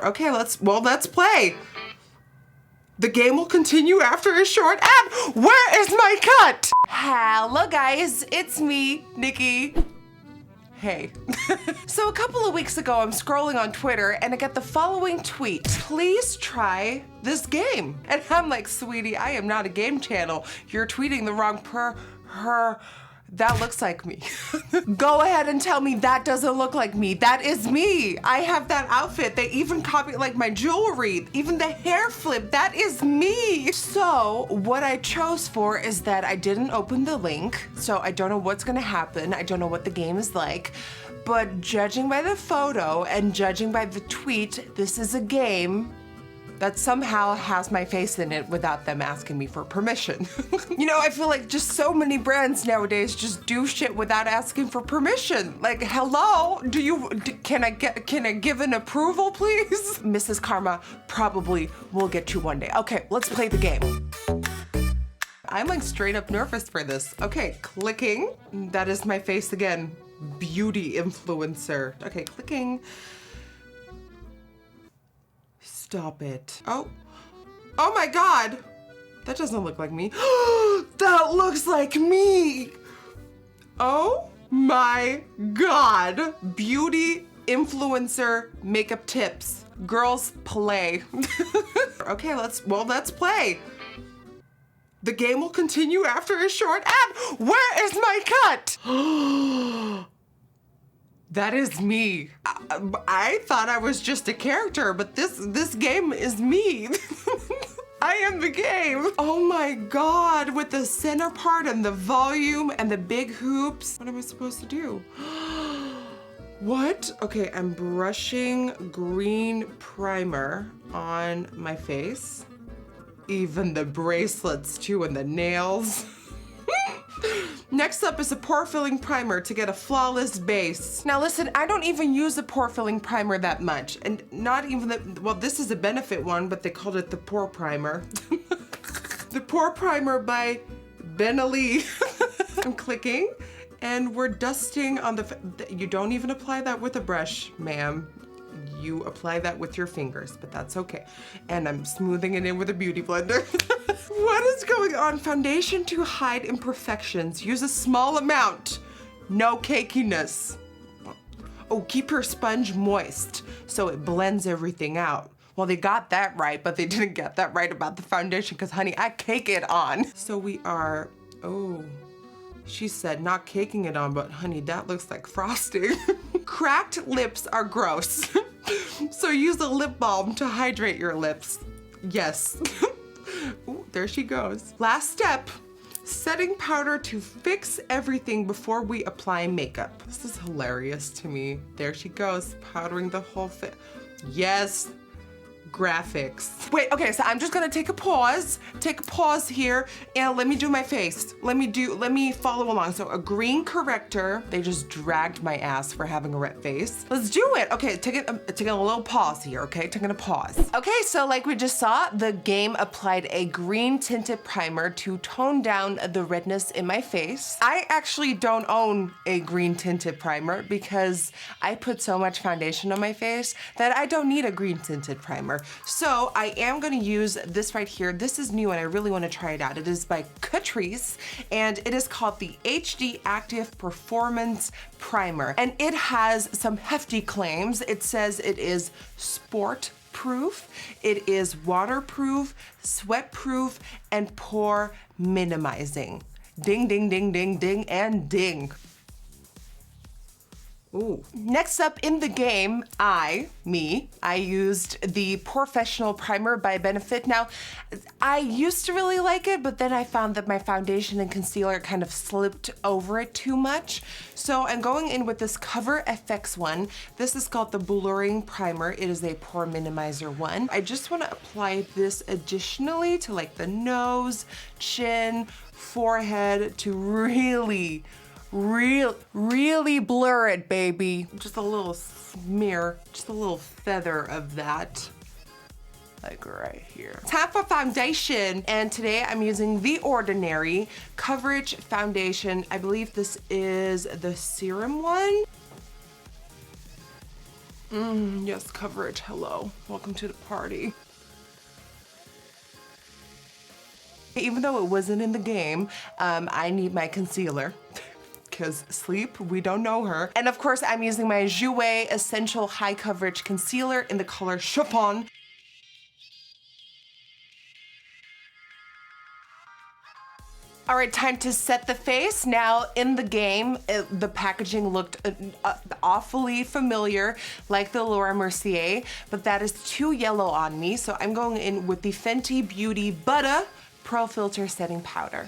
Okay, let's play. The game will continue after a short ad. Where is my cut? Hello guys, it's me, Nikki. Hey. So a couple of weeks ago, I'm scrolling on Twitter and I get the following tweet. Please try this game. And I'm like, sweetie, I am not a game channel. You're tweeting the wrong that looks like me. Go ahead and tell me that doesn't look like me. That is me. I have that outfit. They even copied like my jewelry, even the hair flip, that is me. So what I chose for is that I didn't open the link, so I don't know what's gonna happen. I don't know what the game is like, but judging by the photo and judging by the tweet, this is a game that somehow has my face in it without them asking me for permission. You know, I feel like just so many brands nowadays just do shit without asking for permission. Like, hello, can I give an approval, please? Mrs. Karma probably will get you one day. Okay, let's play the game. I'm like straight up nervous for this. Okay, clicking. That is my face again. Beauty influencer. Okay, clicking. Stop it. Oh my God. That doesn't look like me. That looks like me. Oh my God. Beauty influencer makeup tips. Girls play. Okay, let's play. The game will continue after a short ad. Where is my cut? That is me. I thought I was just a character, but this game is me. I am the game. Oh my God, with the center part and the volume and the big hoops. What am I supposed to do? What? Okay, I'm brushing green primer on my face. Even the bracelets too and the nails. Next up is a pore filling primer to get a flawless base. Now listen, I don't even use the pore filling primer that much, and not even well, this is a Benefit one, but they called it the pore primer. The pore primer by Benali. I'm clicking, and we're dusting on you don't even apply that with a brush, ma'am. You apply that with your fingers, but that's okay. And I'm smoothing it in with a beauty blender. What is going on? Foundation to hide imperfections. Use a small amount. No cakiness. Oh, keep your sponge moist so it blends everything out. Well, they got that right, but they didn't get that right about the foundation because, honey, I cake it on. So we are, oh, she said not caking it on, but honey, that looks like frosting. Cracked lips are gross. So use a lip balm to hydrate your lips. Yes. Ooh, there she goes. Last step, setting powder to fix everything before we apply makeup. This is hilarious to me. There she goes, powdering the whole thing. Yes. Graphics. Wait, okay, so I'm just gonna take a pause here, and let me do my face. Let me follow along. So a green corrector. They just dragged my ass for having a red face. Let's do it. Okay, taking a little pause here, okay? Taking a pause. Okay, so like we just saw, the game applied a green tinted primer to tone down the redness in my face. I actually don't own a green tinted primer because I put so much foundation on my face that I don't need a green tinted primer. So I am gonna use this right here. This is new and I really wanna try it out. It is by Catrice and it is called the HD Active Performance Primer. And it has some hefty claims. It says it is sport proof, it is waterproof, sweat proof, and pore minimizing. Ding, ding, ding, ding, ding, and ding. Ooh. Next up in the game, I used the Professional Primer by Benefit. Now, I used to really like it, but then I found that my foundation and concealer kind of slipped over it too much. So I'm going in with this CoverFX one. This is called the Blurring Primer. It is a pore minimizer one. I just wanna apply this additionally to like the nose, chin, forehead to really blur it, baby. Just a little smear, just a little feather of that, like right here. Time for foundation, and today I'm using The Ordinary Coverage Foundation. I believe this is the Serum one. Yes, coverage, hello. Welcome to the party. Even though it wasn't in the game, I need my concealer. Because sleep, we don't know her. And of course, I'm using my Jouer Essential High Coverage Concealer in the color Chiffon. All right, time to set the face. Now, in the game, the packaging looked awfully familiar, like the Laura Mercier, but that is too yellow on me, so I'm going in with the Fenty Beauty Butter Pro Filter Setting Powder.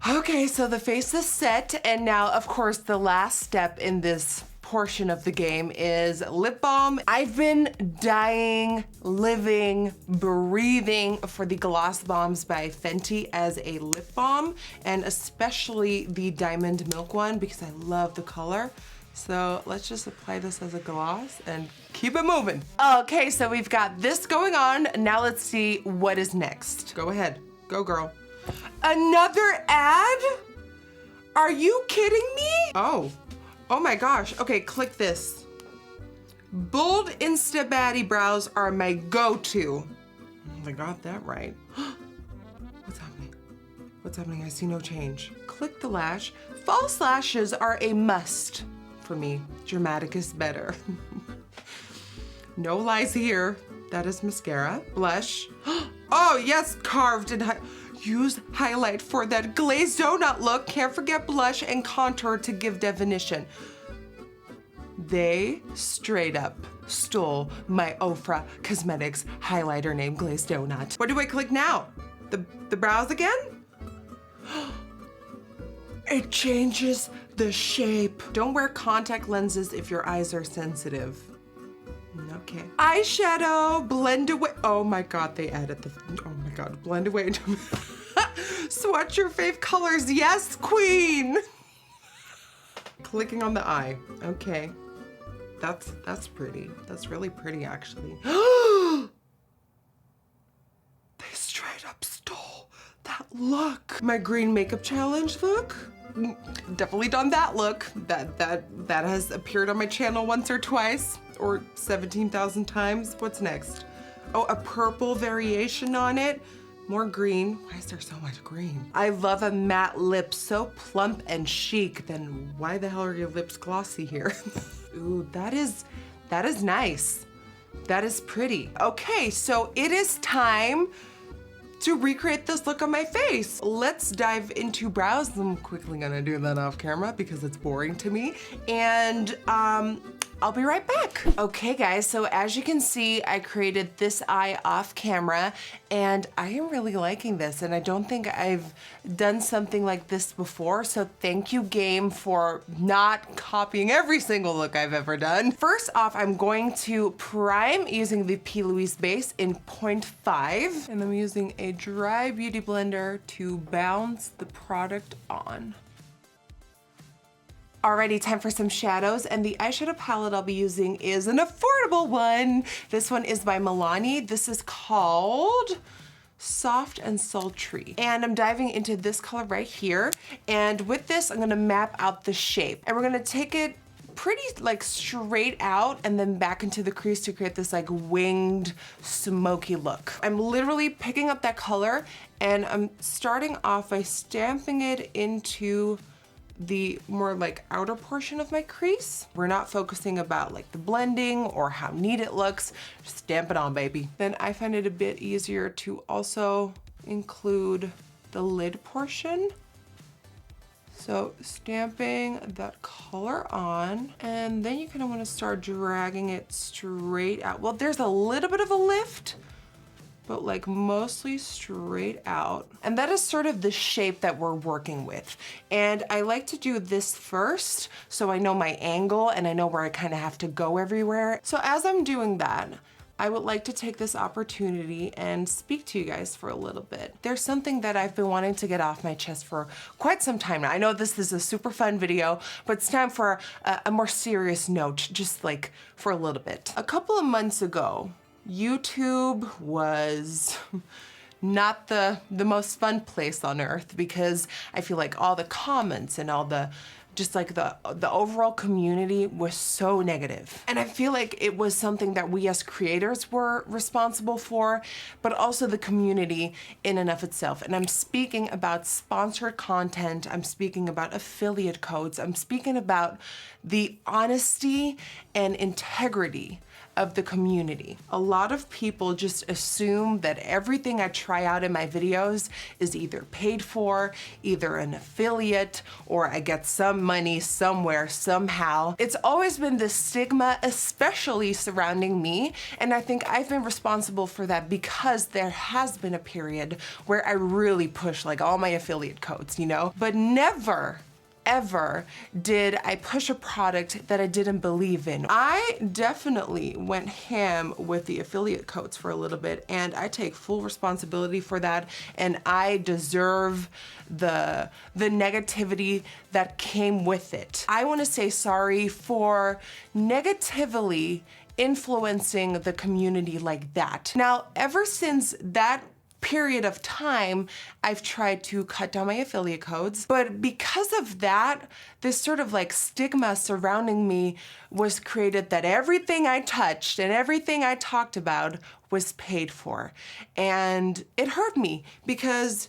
Okay, so the face is set, and now, of course, the last step in this portion of the game is lip balm. I've been dying, living, breathing for the Gloss Bombs by Fenty as a lip balm, and especially the Diamond Milk one because I love the color. So let's just apply this as a gloss and keep it moving. Okay, so we've got this going on. Now let's see what is next. Go ahead, go girl. Another ad? Are you kidding me? Oh my gosh. Okay, click this. Bold Insta Baddie brows are my go-to. I got that right. What's happening? What's happening? I see no change. Click the lash. False lashes are a must for me. Dramatic is better. No lies here. That is mascara. Blush. Oh yes, carved and use highlight for that glazed donut look. Can't forget blush and contour to give definition. They straight up stole my Ofra Cosmetics highlighter named Glazed Donut. What do I click now? The brows again? It changes the shape. Don't wear contact lenses if your eyes are sensitive. Okay. Eyeshadow, blend away. Oh my God, they added the, oh my God, blend away. Swatch your fave colors. Yes, queen. Clicking on the eye. Okay. That's pretty. That's really pretty, actually. They straight up stole that look. My green makeup challenge look. Definitely done that look. That has appeared on my channel once or twice, or 17,000 times. What's next? Oh, a purple variation on it. More green. Why is there so much green? I love a matte lip, so plump and chic. Then why the hell are your lips glossy here? Ooh, that is nice. That is pretty. Okay, so it is time to recreate this look on my face. Let's dive into brows. I'm quickly gonna do that off camera because it's boring to me. And I'll be right back. Okay guys, so as you can see, I created this eye off camera and I am really liking this, and I don't think I've done something like this before, so thank you game for not copying every single look I've ever done. First off, I'm going to prime using the P.Louise Base in 0.5, and I'm using a dry beauty blender to bounce the product on. Alrighty, time for some shadows, and the eyeshadow palette I'll be using is an affordable one. This one is by Milani. This is called Soft and Sultry. And I'm diving into this color right here. And with this, I'm gonna map out the shape. And we're gonna take it pretty like straight out and then back into the crease to create this like winged, smoky look. I'm literally picking up that color and I'm starting off by stamping it into the more like outer portion of my crease. We're not focusing about like the blending or how neat it looks. Just stamp it on, baby. Then I find it a bit easier to also include the lid portion. So stamping that color on, and then you kind of want to start dragging it straight out. Well, there's a little bit of a lift, but like mostly straight out. And that is sort of the shape that we're working with. And I like to do this first so I know my angle and I know where I kind of have to go everywhere. So as I'm doing that, I would like to take this opportunity and speak to you guys for a little bit. There's something that I've been wanting to get off my chest for quite some time now. I know this is a super fun video, but it's time for a more serious note, just like for a little bit. A couple of months ago, YouTube was not the most fun place on earth, because I feel like all the comments and all the just like the overall community was so negative. And I feel like it was something that we as creators were responsible for, but also the community in and of itself. And I'm speaking about sponsored content, I'm speaking about affiliate codes, I'm speaking about the honesty and integrity of the community. A lot of people just assume that everything I try out in my videos is either paid for, either an affiliate, or I get some money somewhere, somehow. It's always been this stigma, especially surrounding me, and I think I've been responsible for that because there has been a period where I really pushed like all my affiliate codes, you know? But never ever did I push a product that I didn't believe in. I definitely went ham with the affiliate codes for a little bit, and I take full responsibility for that, and I deserve the negativity that came with it. I want to say sorry for negatively influencing the community like that. Now, ever since that period of time, I've tried to cut down my affiliate codes, but because of that, this sort of like stigma surrounding me was created that everything I touched and everything I talked about was paid for. And it hurt me because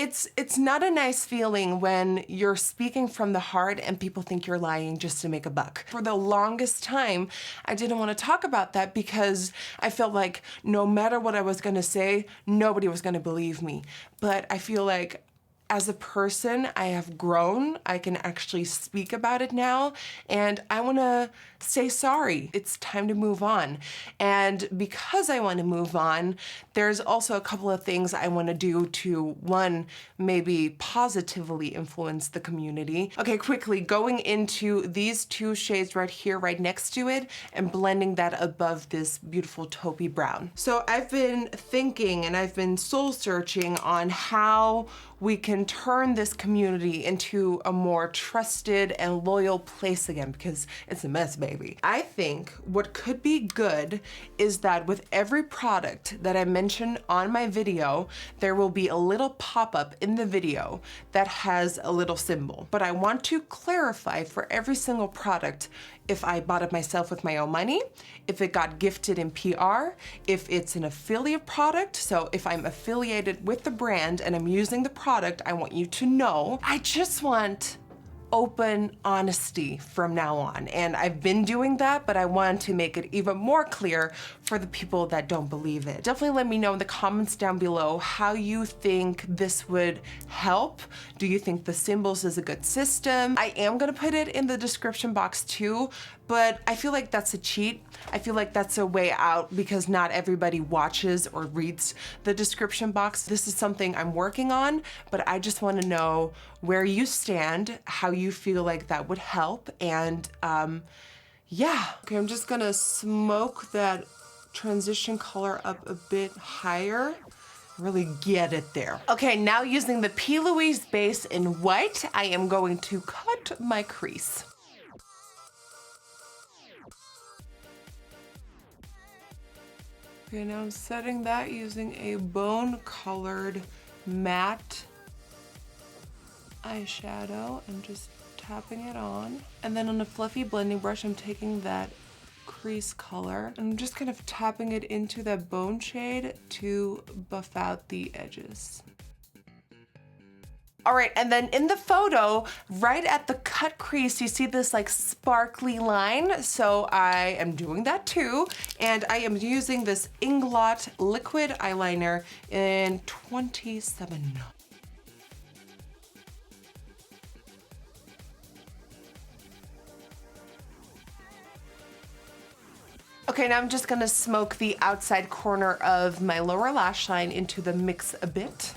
it's not a nice feeling when you're speaking from the heart and people think you're lying just to make a buck. For the longest time, I didn't want to talk about that because I felt like no matter what I was going to say, nobody was going to believe me. But I feel like as a person, I have grown. I can actually speak about it now, and I want to say sorry. It's time to move on. And because I want to move on, there's also a couple of things I want to do to, one, maybe positively influence the community. Okay, quickly, going into these two shades right here, right next to it, and blending that above this beautiful taupey brown. So I've been thinking and I've been soul searching on how we can turn this community into a more trusted and loyal place again, because it's a mess, baby. I think what could be good is that with every product that I mention on my video, there will be a little pop-up in the video that has a little symbol. But I want to clarify for every single product if I bought it myself with my own money, if it got gifted in PR, if it's an affiliate product. So if I'm affiliated with the brand and I'm using the product, I want you to know. I just want open honesty from now on. And I've been doing that, but I want to make it even more clear for the people that don't believe it. Definitely let me know in the comments down below how you think this would help. Do you think the symbols is a good system? I am gonna put it in the description box too, but I feel like that's a cheat. I feel like that's a way out because not everybody watches or reads the description box. This is something I'm working on, but I just wanna know where you stand, how you feel like that would help, and yeah. Okay, I'm just gonna smoke that transition color up a bit higher. Really get it there. Okay, now using the P.Louise base in white, I am going to cut my crease. Okay, now I'm setting that using a bone-colored matte eyeshadow and just tapping it on. And then on a fluffy blending brush, I'm taking that crease color and I'm just kind of tapping it into that bone shade to buff out the edges. All right, and then in the photo, right at the cut crease, you see this like sparkly line. So I am doing that too. And I am using this INGLOT liquid eyeliner in 27. Okay, now I'm just gonna smoke the outside corner of my lower lash line into the mix a bit.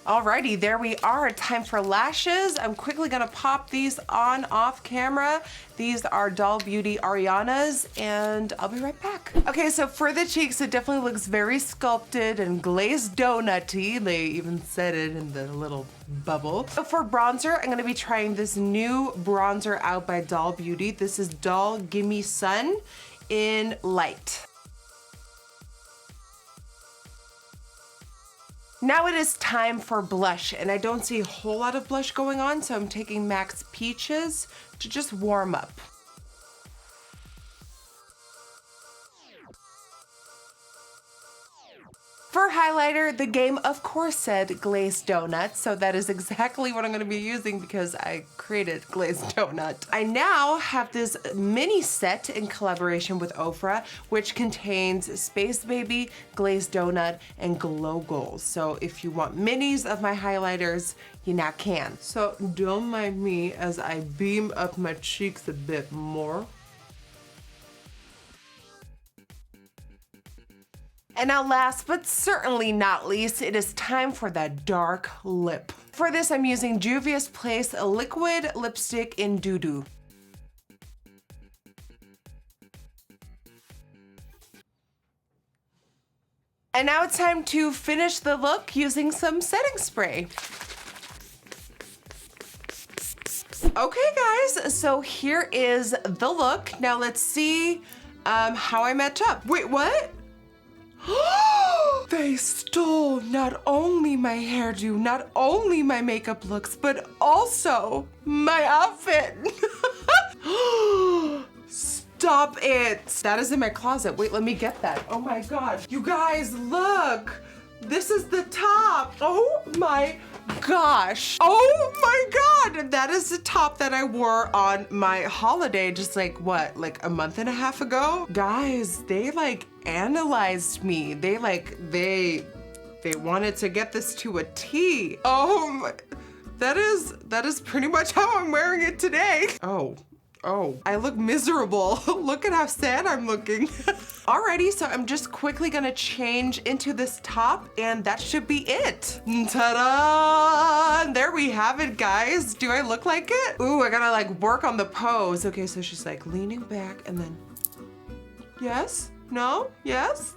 Alrighty, there we are. Time for lashes. I'm quickly gonna pop these on off camera. These are Doll Beauty Arianna's, and I'll be right back. Okay, so for the cheeks, it definitely looks very sculpted and glazed donut-y. They even said it in the little bubble. So for bronzer, I'm gonna be trying this new bronzer out by Doll Beauty. This is Doll Gimme Sun in Light. Now it is time for blush, and I don't see a whole lot of blush going on, so I'm taking MAC's Peaches to just warm up. For highlighter, the game of course said glazed donut, so that is exactly what I'm going to be using because I created glazed donut. I now have this mini set in collaboration with Ofra, which contains Space Baby, glazed donut, and glow goals. So if you want minis of my highlighters, you now can. So don't mind me as I beam up my cheeks a bit more. And now last but certainly not least, it is time for that dark lip. For this, I'm using Juvia's Place Liquid Lipstick in Doo Doo. And now it's time to finish the look using some setting spray. Okay guys, so here is the look. Now let's see how I match up. Wait, what? They stole not only my hairdo, not only my makeup looks, but also my outfit. Stop it. That is in my closet. Wait, let me get that. Oh my God. You guys, look. This is the top. Oh my gosh. Oh my God. That is the top that I wore on my holiday just like what, like a month and a half ago? Guys, they like analyzed me. They wanted to get this to a T. Oh my, that is pretty much how I'm wearing it today. Oh, I look miserable. Look at how sad I'm looking. Alrighty, so I'm just quickly gonna change into this top and that should be it. Ta-da! There we have it, guys. Do I look like it? Ooh, I gotta like work on the pose. Okay, so she's like leaning back and then, yes? No? Yes?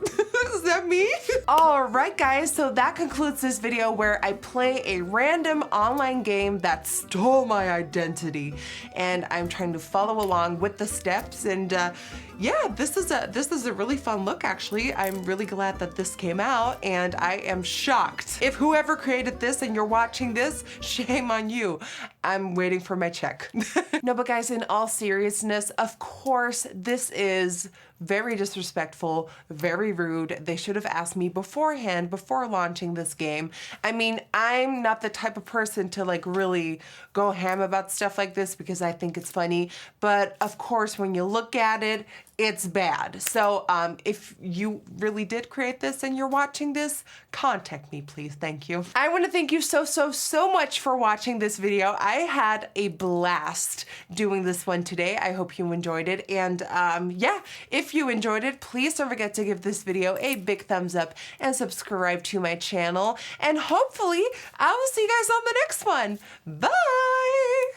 Is that me? All right, guys, so that concludes this video where I play a random online game that stole my identity, and I'm trying to follow along with the steps, and yeah, this is a really fun look, actually. I'm really glad that this came out, and I am shocked. If whoever created this and you're watching this, shame on you. I'm waiting for my check. No, but guys, in all seriousness, of course, this is very disrespectful, very rude. They should have asked me beforehand, before launching this game. I mean, I'm not the type of person to like really go ham about stuff like this because I think it's funny, but of course, when you look at it, it's bad. So if you really did create this and you're watching this, contact me, please. Thank you. I want to thank you so much for watching this video. I had a blast doing this one today. I hope you enjoyed it. And yeah, if you enjoyed it, please don't forget to give this video a big thumbs up and subscribe to my channel. And hopefully I will see you guys on the next one. Bye.